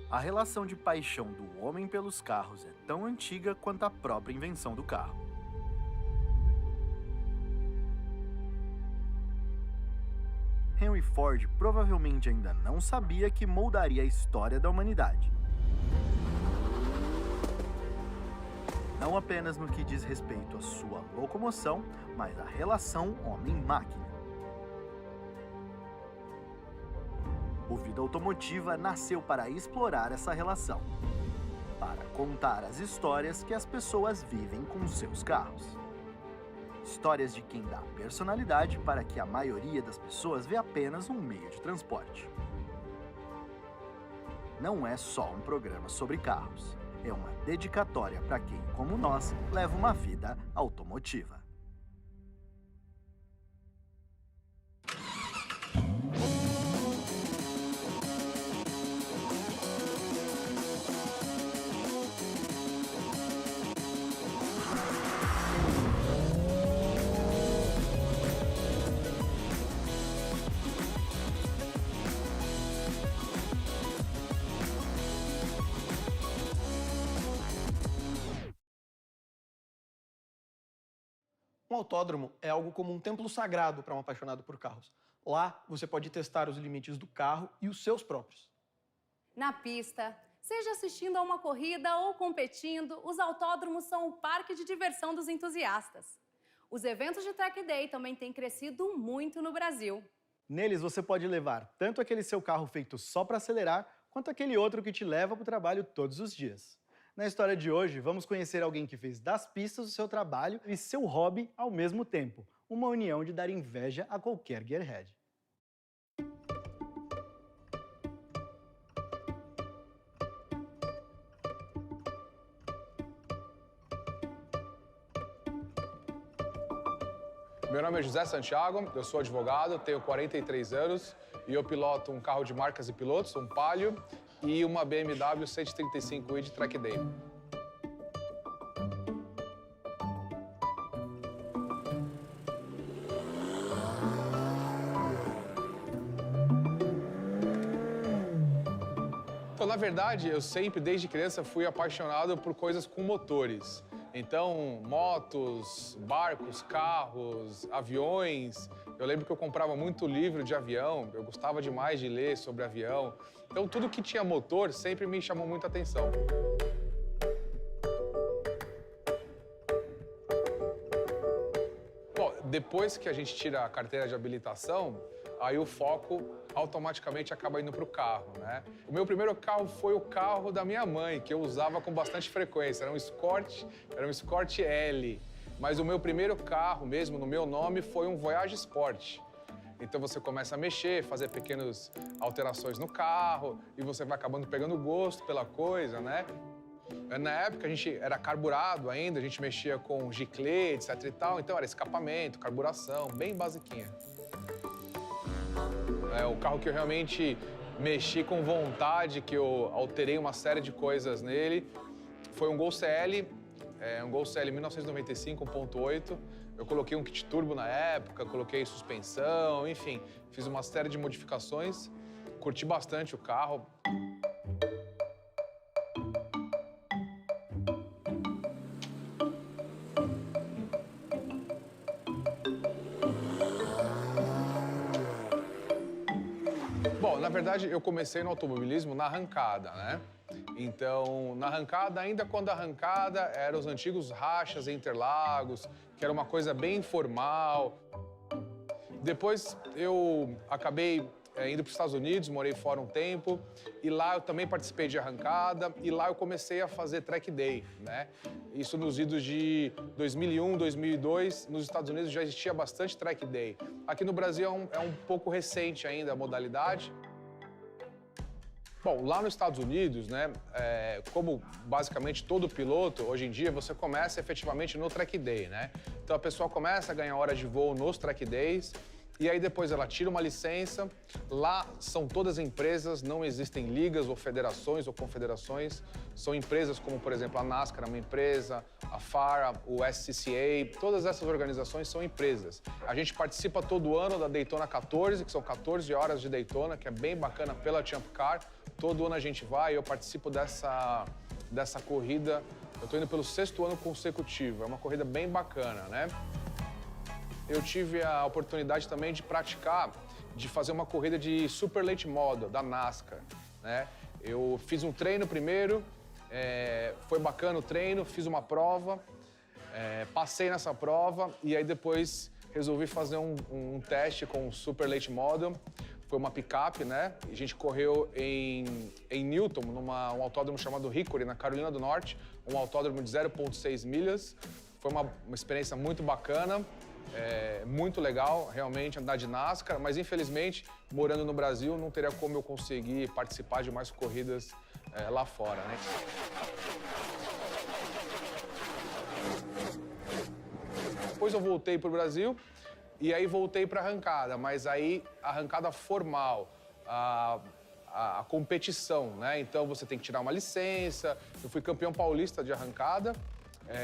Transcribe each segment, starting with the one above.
A relação de paixão do homem pelos carros é tão antiga quanto a própria invenção do carro. Henry Ford provavelmente ainda não sabia que moldaria a história da humanidade. Não apenas no que diz respeito à sua locomoção, mas à relação homem-máquina. O Vida Automotiva nasceu para explorar essa relação, para contar as histórias que as pessoas vivem com seus carros. Histórias de quem dá personalidade para que a maioria das pessoas vê apenas um meio de transporte. Não é só um programa sobre carros, é uma dedicatória para quem, como nós, leva uma vida automotiva. Um autódromo é algo como um templo sagrado para um apaixonado por carros. Lá, você pode testar os limites do carro e os seus próprios. Na pista, seja assistindo a uma corrida ou competindo, os autódromos são o parque de diversão dos entusiastas. Os eventos de Track Day também têm crescido muito no Brasil. Neles você pode levar tanto aquele seu carro feito só para acelerar, quanto aquele outro que te leva para o trabalho todos os dias. Na história de hoje, vamos conhecer alguém que fez das pistas o seu trabalho e seu hobby ao mesmo tempo. Uma união de dar inveja a qualquer gearhead. Meu nome é José Santiago, eu sou advogado, tenho 43 anos e eu piloto um carro de marcas e pilotos, um Palio, e uma BMW 135i de Track Day. Então, na verdade, eu sempre, desde criança, fui apaixonado por coisas com motores. Então, motos, barcos, carros, aviões. Eu lembro que eu comprava muito livro de avião, eu gostava demais de ler sobre avião. Então, tudo que tinha motor sempre me chamou muita atenção. Bom, depois que a gente tira a carteira de habilitação, aí o foco automaticamente acaba indo para o carro, né? O meu primeiro carro foi o carro da minha mãe, que eu usava com bastante frequência. Era um Escort L. Mas o meu primeiro carro mesmo, no meu nome, foi um Voyage Sport. Então você começa a mexer, fazer pequenas alterações no carro e você vai acabando pegando gosto pela coisa, né? Na época a gente era carburado ainda, a gente mexia com giclê, etc e tal, então era escapamento, carburação, bem basiquinha. É o carro que eu realmente mexi com vontade, que eu alterei uma série de coisas nele. Foi um Gol CL, um Gol CL 1995, 1.8. Eu coloquei um kit turbo na época, coloquei suspensão, enfim, fiz uma série de modificações. Curti bastante o carro. Bom, na verdade, eu comecei no automobilismo na arrancada, né? Então, na arrancada, ainda quando a arrancada eram os antigos rachas em Interlagos, que era uma coisa bem informal. Depois eu acabei indo para os Estados Unidos, morei fora um tempo, e lá eu também participei de arrancada, e lá eu comecei a fazer Track Day, né? Isso nos idos de 2001, 2002, nos Estados Unidos já existia bastante Track Day. Aqui no Brasil é um pouco recente ainda a modalidade. Bom, lá nos Estados Unidos, né, como basicamente todo piloto, hoje em dia, você começa efetivamente no Track Day, né? Então a pessoa começa a ganhar horas de voo nos Track Days, E aí depois ela tira uma licença. Lá são todas empresas, não existem ligas ou federações ou confederações. São empresas como, por exemplo, a NASCAR é uma empresa, a FAR, o SCCA, todas essas organizações são empresas. A gente participa todo ano da Daytona 14, que são 14 horas de Daytona, que é bem bacana pela Champ Car. Todo ano a gente vai, eu participo dessa corrida. Eu estou indo pelo 6º ano consecutivo, é uma corrida bem bacana, né? Eu tive a oportunidade também de praticar, de fazer uma corrida de Super Late Model, da NASCAR, né? Eu fiz um treino primeiro, foi bacana o treino, fiz uma prova, passei nessa prova e aí depois resolvi fazer um teste com o Super Late Model. Foi uma picape, né? A gente correu em Newton, um autódromo chamado Hickory, na Carolina do Norte, um autódromo de 0,6 milhas. Foi uma experiência muito bacana. Muito legal, realmente, andar de NASCAR, mas infelizmente, morando no Brasil, não teria como eu conseguir participar de mais corridas lá fora, né? Depois eu voltei para o Brasil e aí voltei para a arrancada, mas aí a arrancada formal, a competição, né? Então você tem que tirar uma licença. Eu fui campeão paulista de arrancada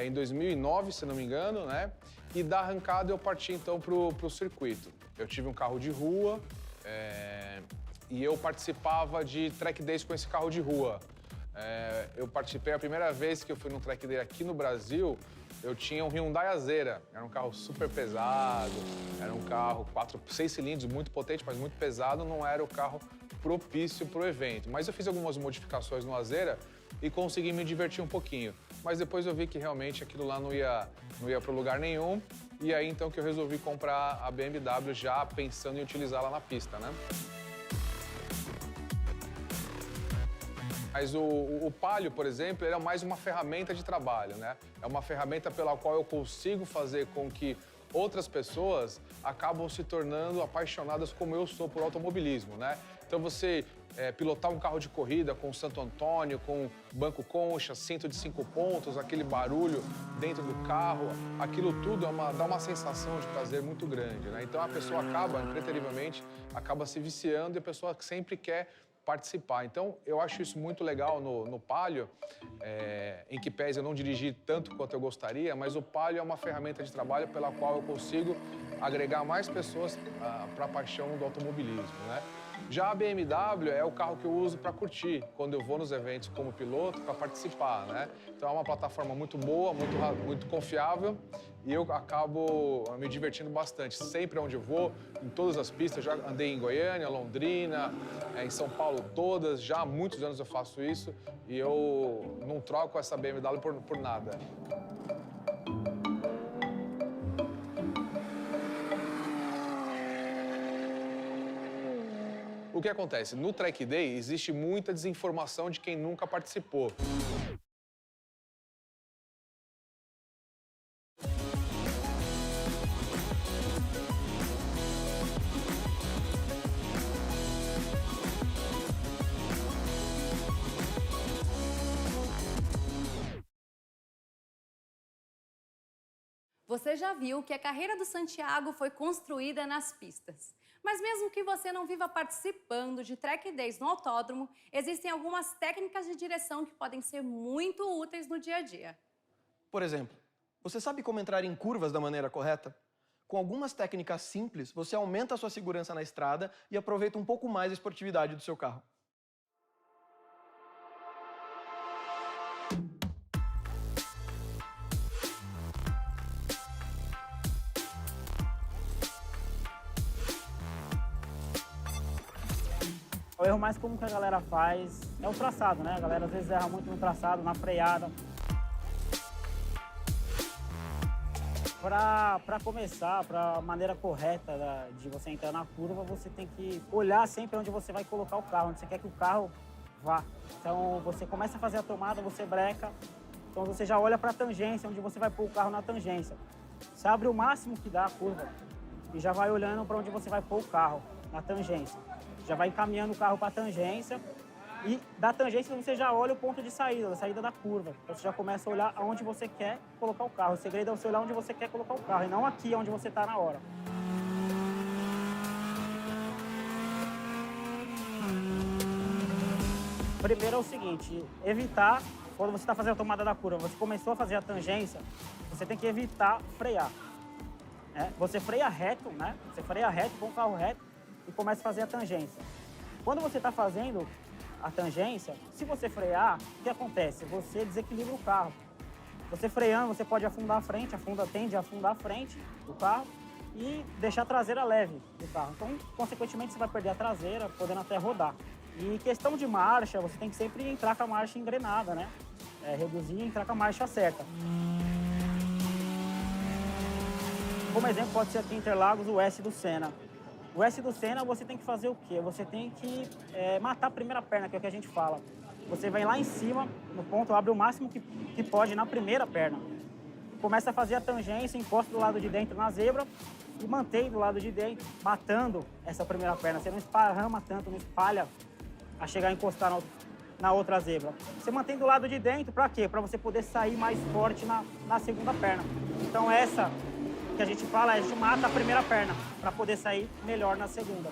em 2009, se não me engano, né? E da arrancada eu parti então pro circuito. Eu tive um carro de rua e eu participava de track days com esse carro de rua. Eu participei a primeira vez que eu fui num track day aqui no Brasil, eu tinha um Hyundai Azera. Era um carro super pesado, era um carro 6 cilindros, muito potente, mas muito pesado, não era o carro propício pro evento. Mas eu fiz algumas modificações no Azera e consegui me divertir um pouquinho. Mas depois eu vi que realmente aquilo lá não ia para lugar nenhum. E aí então que eu resolvi comprar a BMW já pensando em utilizá-la na pista, né? Mas o Palio, por exemplo, ele é mais uma ferramenta de trabalho, né? É uma ferramenta pela qual eu consigo fazer com que outras pessoas acabam se tornando apaixonadas como eu sou por automobilismo, né? Então você pilotar um carro de corrida com Santo Antônio, com banco concha, cinto de 5 pontos, aquele barulho dentro do carro, aquilo tudo dá uma sensação de prazer muito grande, né? Então a pessoa acaba, impreterivelmente, acaba se viciando e a pessoa sempre quer participar. Então, eu acho isso muito legal no Palio, em que pese eu não dirigi tanto quanto eu gostaria, mas o Palio é uma ferramenta de trabalho pela qual eu consigo agregar mais pessoas para a paixão do automobilismo, né? Já a BMW é o carro que eu uso para curtir, quando eu vou nos eventos como piloto, para participar, né? Então, é uma plataforma muito boa, muito confiável e eu acabo me divertindo bastante. Sempre onde eu vou, em todas as pistas, já andei em Goiânia, Londrina, em São Paulo todas, já há muitos anos eu faço isso e eu não troco essa BMW por nada. O que acontece? No Track Day existe muita desinformação de quem nunca participou. Você já viu que a carreira do Santiago foi construída nas pistas. Mas mesmo que você não viva participando de track days no autódromo, existem algumas técnicas de direção que podem ser muito úteis no dia a dia. Por exemplo, você sabe como entrar em curvas da maneira correta? Com algumas técnicas simples, você aumenta a sua segurança na estrada e aproveita um pouco mais a esportividade do seu carro. O erro mais comum que a galera faz é o traçado, né? A galera às vezes erra muito no traçado, na freada. Para começar, para a maneira correta de você entrar na curva, você tem que olhar sempre onde você vai colocar o carro, onde você quer que o carro vá. Então você começa a fazer a tomada, você breca, então você já olha para a tangência, onde você vai pôr o carro na tangência. Você abre o máximo que dá a curva e já vai olhando para onde você vai pôr o carro, na tangência. Já vai encaminhando o carro para a tangência e da tangência você já olha o ponto de saída, a saída da curva. Então você já começa a olhar aonde você quer colocar o carro. O segredo é você olhar onde você quer colocar o carro e não aqui onde você está na hora. Primeiro é o seguinte, evitar, quando você está fazendo a tomada da curva, você começou a fazer a tangência, você tem que evitar frear. Você freia reto, né? Você freia reto com o carro reto e começa a fazer a tangência. Quando você está fazendo a tangência, se você frear, o que acontece? Você desequilibra o carro. Você freando, você pode afundar a frente, tende a afundar a frente do carro e deixar a traseira leve do carro. Então, consequentemente, você vai perder a traseira, podendo até rodar. E questão de marcha, você tem que sempre entrar com a marcha engrenada, né? Reduzir e entrar com a marcha certa. Como exemplo, pode ser aqui em Interlagos o S do Senna. O S do Senna, você tem que fazer o quê? Você tem que matar a primeira perna, que é o que a gente fala. Você vai lá em cima, no ponto, abre o máximo que pode na primeira perna. Começa a fazer a tangência, encosta do lado de dentro na zebra e mantém do lado de dentro, matando essa primeira perna. Você não esparrama tanto, não espalha a chegar a encostar na outra zebra. Você mantém do lado de dentro, para quê? Para você poder sair mais forte na segunda perna. Então essa que a gente fala, a gente mata a primeira perna, para poder sair melhor na segunda.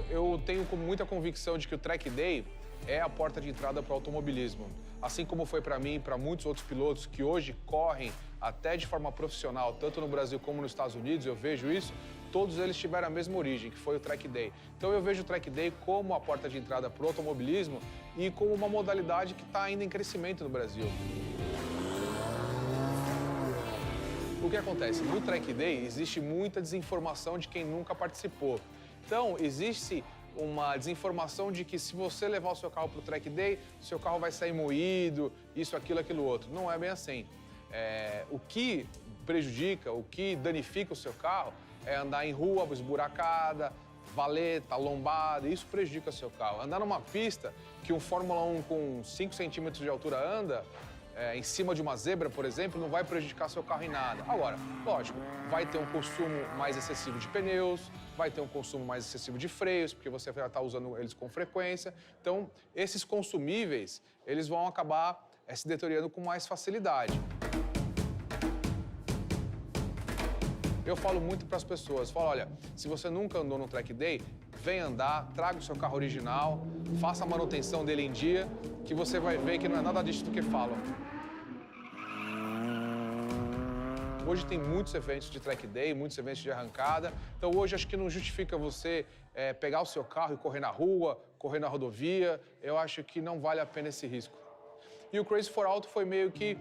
Eu tenho muita convicção de que o Track Day é a porta de entrada para o automobilismo. Assim como foi para mim e para muitos outros pilotos que hoje correm até de forma profissional, tanto no Brasil como nos Estados Unidos, eu vejo isso, todos eles tiveram a mesma origem, que foi o Track Day. Então eu vejo o Track Day como a porta de entrada para o automobilismo e como uma modalidade que está ainda em crescimento no Brasil. O que acontece? No Track Day existe muita desinformação de quem nunca participou. Então, existe uma desinformação de que se você levar o seu carro para o Track Day, o seu carro vai sair moído, isso, aquilo, outro. Não é bem assim. O que prejudica, o que danifica o seu carro é andar em rua esburacada, valeta, lombada, isso prejudica o seu carro. Andar numa pista que um Fórmula 1 com 5 centímetros de altura anda, em cima de uma zebra, por exemplo, não vai prejudicar seu carro em nada. Agora, lógico, vai ter um consumo mais excessivo de pneus, vai ter um consumo mais excessivo de freios, porque você vai estar usando eles com frequência. Então, esses consumíveis, eles vão acabar se deteriorando com mais facilidade. Eu falo muito para as pessoas, falo, olha, se você nunca andou no Track Day, vem andar, traga o seu carro original, faça a manutenção dele em dia, que você vai ver que não é nada disso do que falam. Hoje tem muitos eventos de Track Day, muitos eventos de arrancada, então hoje acho que não justifica você pegar o seu carro e correr na rua, correr na rodovia, eu acho que não vale a pena esse risco. E o Crazy for Auto foi meio que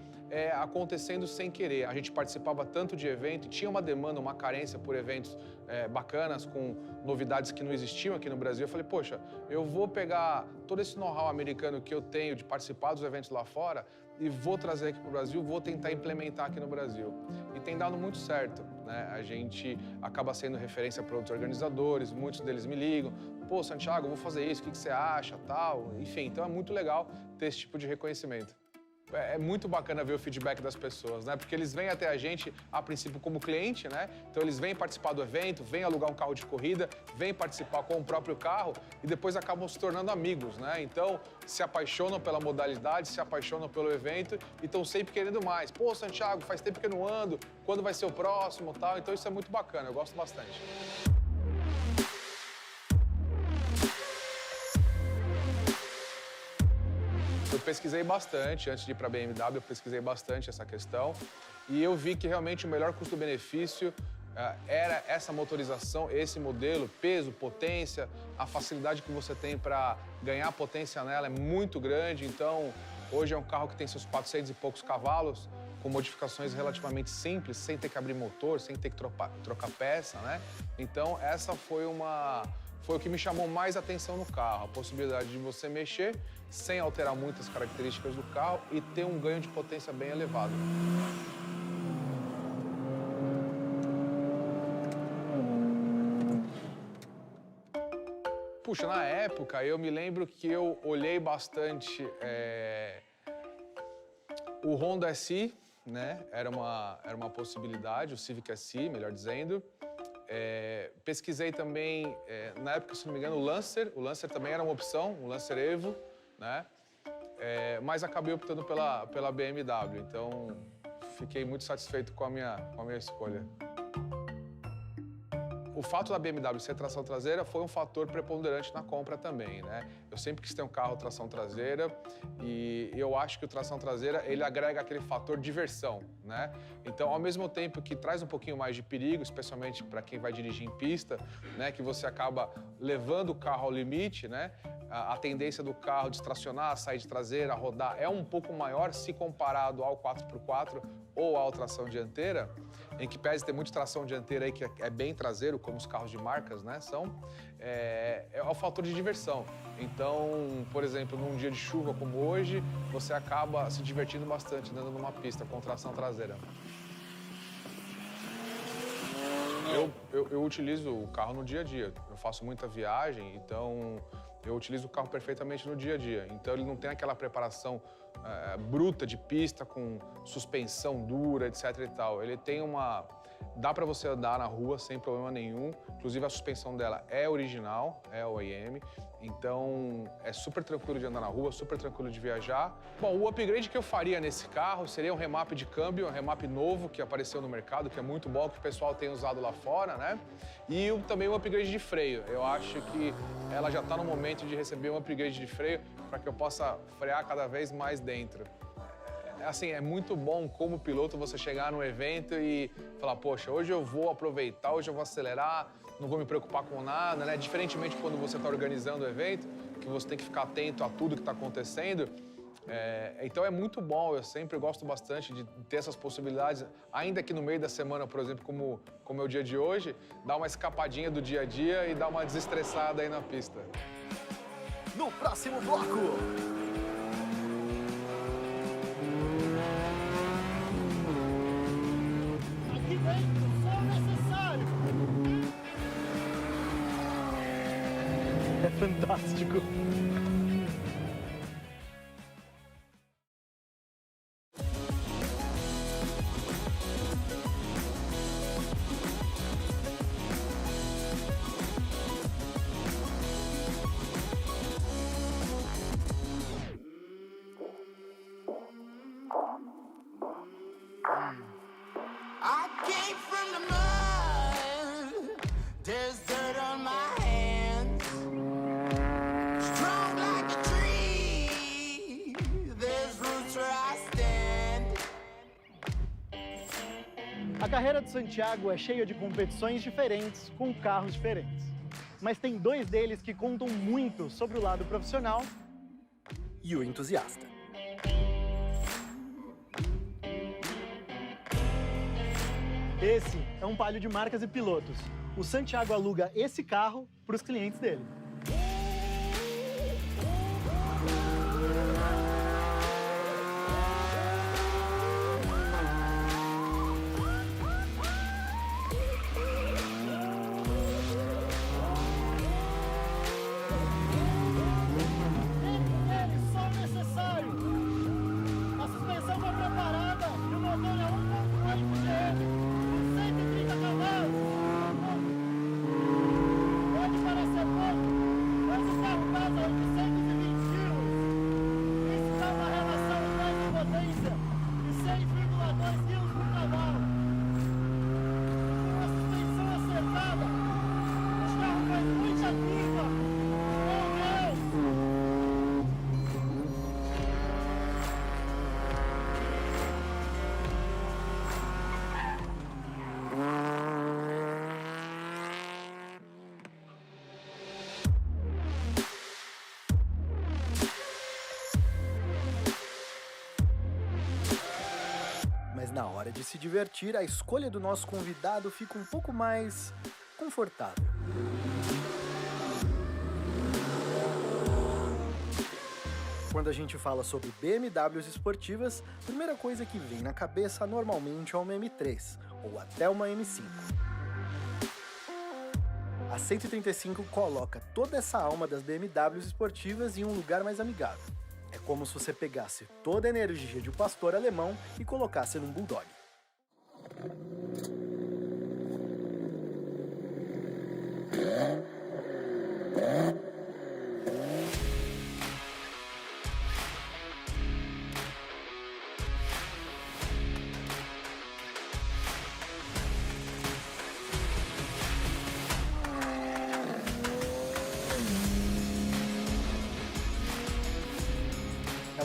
acontecendo sem querer. A gente participava tanto de evento, tinha uma demanda, uma carência por eventos bacanas, com novidades que não existiam aqui no Brasil. Eu falei, poxa, eu vou pegar todo esse know-how americano que eu tenho de participar dos eventos lá fora e vou trazer aqui para o Brasil, vou tentar implementar aqui no Brasil. E tem dado muito certo, né? A gente acaba sendo referência para outros organizadores, muitos deles me ligam, pô, Santiago, eu vou fazer isso, o que você acha, tal, enfim. Então é muito legal ter esse tipo de reconhecimento. É muito bacana ver o feedback das pessoas, né? Porque eles vêm até a gente, a princípio, como cliente, né? Então eles vêm participar do evento, vêm alugar um carro de corrida, vêm participar com o próprio carro e depois acabam se tornando amigos, né? Então se apaixonam pela modalidade, se apaixonam pelo evento e estão sempre querendo mais. Pô, Santiago, faz tempo que eu não ando, quando vai ser o próximo, tal? Então isso é muito bacana, eu gosto bastante. Eu pesquisei bastante, antes de ir para a BMW, eu pesquisei bastante essa questão e eu vi que realmente o melhor custo-benefício era essa motorização, esse modelo, peso, potência, a facilidade que você tem para ganhar potência nela é muito grande, então hoje é um carro que tem seus 400 e poucos cavalos, com modificações relativamente simples, sem ter que abrir motor, sem ter que trocar peça, né? Então essa foi o que me chamou mais atenção no carro, a possibilidade de você mexer sem alterar muitas características do carro e ter um ganho de potência bem elevado. Puxa, na época eu me lembro que eu olhei bastante o Honda SI, né? Era uma possibilidade, o Civic SI, melhor dizendo. Pesquisei também, na época, se não me engano, o Lancer também era uma opção, o Lancer Evo, né? Mas acabei optando pela BMW, então fiquei muito satisfeito com a minha escolha. O fato da BMW ser tração traseira foi um fator preponderante na compra também, né? Eu sempre quis ter um carro tração traseira e eu acho que o tração traseira, ele agrega aquele fator diversão, né? Então, ao mesmo tempo que traz um pouquinho mais de perigo, especialmente para quem vai dirigir em pista, né? Que você acaba levando o carro ao limite, né? A tendência do carro de estacionar, sair de traseira, rodar é um pouco maior se comparado ao 4x4 ou à tração dianteira, em que pese ter muita tração dianteira aí que é bem traseiro, como os carros de marcas, né, são, é o fator de diversão. Então, por exemplo, num dia de chuva como hoje, você acaba se divertindo bastante andando numa pista com tração traseira. Eu utilizo o carro no dia a dia. Eu faço muita viagem, então eu utilizo o carro perfeitamente no dia a dia. Então ele não tem aquela preparação bruta de pista com suspensão dura, etc e tal. Ele tem uma... Dá para você andar na rua sem problema nenhum. Inclusive a suspensão dela é original, é OEM. Então é super tranquilo de andar na rua, super tranquilo de viajar. Bom, o upgrade que eu faria nesse carro seria um remap de câmbio, um remap novo que apareceu no mercado, que é muito bom, que o pessoal tem usado lá fora, né? E também um upgrade de freio. Eu acho que ela já está no momento de receber um upgrade de freio para que eu possa frear cada vez mais dentro. Assim, é muito bom como piloto você chegar num evento e falar, poxa, hoje eu vou aproveitar, hoje eu vou acelerar, não vou me preocupar com nada, né? Diferentemente quando você está organizando o evento, que você tem que ficar atento a tudo que está acontecendo. Então é muito bom, eu sempre gosto bastante de ter essas possibilidades, ainda que no meio da semana, por exemplo, como é o dia de hoje, dar uma escapadinha do dia a dia e dar uma desestressada aí na pista. No próximo bloco... Aqui dentro, só necessário. É fantástico. I came from the mud. There's dirt on my hands. Strong like a tree. There's roots where I stand. A carreira de Santiago é cheia de competições diferentes com carros diferentes. Mas tem dois deles que contam muito sobre o lado profissional E o entusiasta. Esse é um palio de marcas e pilotos. O Santiago aluga esse carro para os clientes dele. Só necessário. A suspensão foi preparada e o motor é 1.8 GM, com 130 cavalos. Pode parecer pouco, mas o carro pesa 820 quilos. Isso dá uma relação de potência de 6,2 quilos por cavalo. Com a suspensão acertada, o carro faz muita curva. Meu Deus! Mas na hora de se divertir, a escolha do nosso convidado fica um pouco mais confortável. Quando a gente fala sobre BMWs esportivas, a primeira coisa que vem na cabeça normalmente é uma M3 ou até uma M5. A 135 coloca toda essa alma das BMWs esportivas em um lugar mais amigável. É como se você pegasse toda a energia de um pastor alemão e colocasse num bulldog.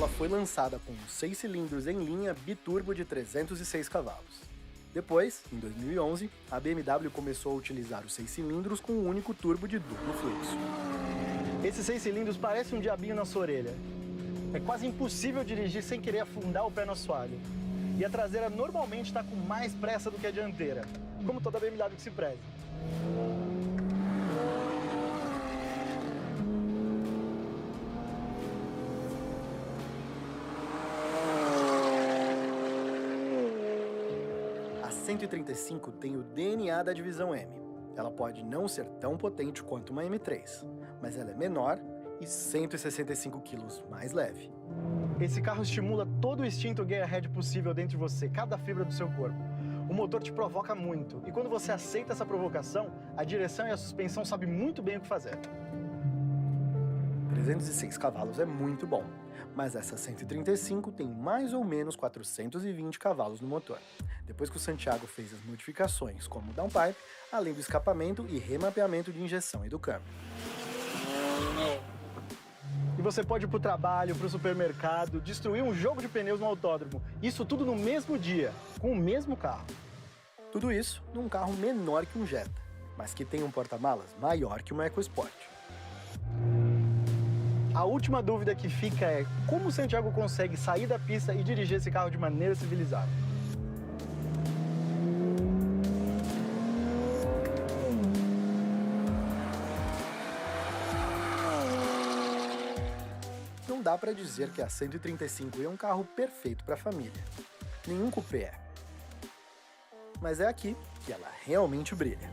ela foi lançada com 6 cilindros em linha biturbo de 306 cavalos. Depois, em 2011, a BMW começou a utilizar os 6 cilindros com um único turbo de duplo fluxo. Esses 6 cilindros parecem um diabinho na sua orelha. É quase impossível dirigir sem querer afundar o pé no assoalho. E a traseira normalmente está com mais pressa do que a dianteira, como toda BMW que se preze. A 135 tem o DNA da divisão M. Ela pode não ser tão potente quanto uma M3, mas ela é menor e 165 quilos mais leve. Esse carro estimula todo o instinto gearhead possível dentro de você, cada fibra do seu corpo. O motor te provoca muito, e quando você aceita essa provocação, a direção e a suspensão sabem muito bem o que fazer. 306 cavalos é muito bom, mas essa 135 tem mais ou menos 420 cavalos no motor, depois que o Santiago fez as modificações como o downpipe, além do escapamento e remapeamento de injeção e do câmbio. E você pode ir para o trabalho, para o supermercado, destruir um jogo de pneus no autódromo. Isso tudo no mesmo dia, com o mesmo carro. Tudo isso num carro menor que um Jetta, mas que tem um porta-malas maior que uma EcoSport. A última dúvida que fica é como o Santiago consegue sair da pista e dirigir esse carro de maneira civilizada. Não dá para dizer que a 135 é um carro perfeito para a família. Nenhum coupé é. Mas é aqui que ela realmente brilha.